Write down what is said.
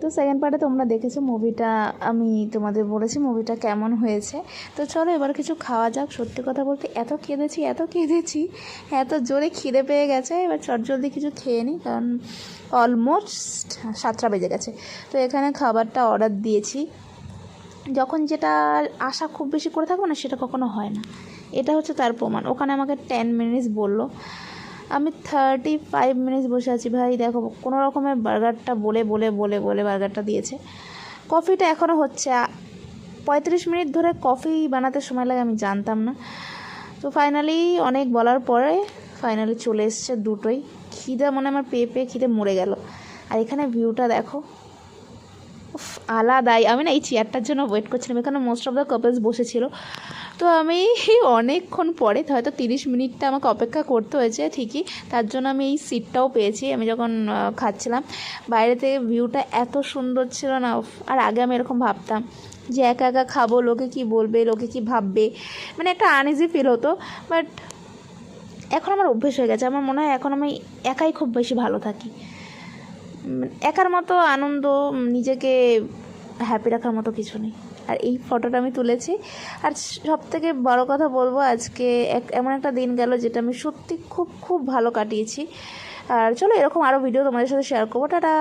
তো সেকেন্ড পার্টে তোমরা দেখেছো মুভিটা, আমি তোমাদের বলেছি মুভিটা কেমন হয়েছে। তো চলো এবার কিছু খাওয়া যাক। সত্যি কথা বলতে এত কেঁদেছি এত জোরে খিদে পেয়ে গেছে, এবার চটজলদি কিছু খেয়ে নিই, কারণ অলমোস্ট 7টা বেজে গেছে। তো এখানে খাবারটা অর্ডার দিয়েছি। যখন যেটা আশা খুব বেশি করে থাকবো না, সেটা কখনো হয় না, এটা হচ্ছে তার প্রমাণ। ওখানে আমাকে 10 মিনিটস বললো, আমি 35 মিনিটস বসে আছি। ভাই দেখো, কোনো রকমের বার্গারটা বলে বার্গারটা দিয়েছে। কফিটা এখনও হচ্ছে, 35 মিনিট ধরে কফি বানাতে সময় লাগে আমি জানতাম না। তো ফাইনালি অনেক বলার পরে ফাইনালি চলে এসছে দুটোই। খিদে মনে আমার পেয়ে খিদে মরে গেল। আর এখানে ভিউটা দেখো, আলাদাই। আমি না এই চেয়ারটার জন্য ওয়েট করছিলাম, এখানে মোস্ট অফ দ্য কাপলস বসেছিল। তো আমি অনেকক্ষণ পরে, হয়তো 30 মিনিটটা আমাকে অপেক্ষা করতে হয়েছে ঠিকই, তার জন্য আমি এই সিটটাও পেয়েছি। আমি যখন খাচ্ছিলাম, বাইরে থেকে ভিউটা এত সুন্দর ছিল না। আর আগে আমি এরকম ভাবতাম যে একা একা খাবো, লোকে কি বলবে, লোকে কি ভাববে, মানে একটা আনইজি ফিল হতো। বাট এখন আমার অভ্যেস হয়ে গেছে। আমার মনে হয় এখন আমি একাই খুব বেশি ভালো থাকি। একার মতো আনন্দ, নিজেকে হ্যাপি রাখার মতো কিছু নেই। আর এই ফটোটা আমি তুলেছি। আর সবথেকে বড় কথা বলবো, আজকে এমন একটা দিন গেল যেটা আমি সত্যি খুব ভালো কাটিয়েছি। আর চলো এরকম আরও ভিডিও তোমাদের সাথে শেয়ার করবো। টাটা।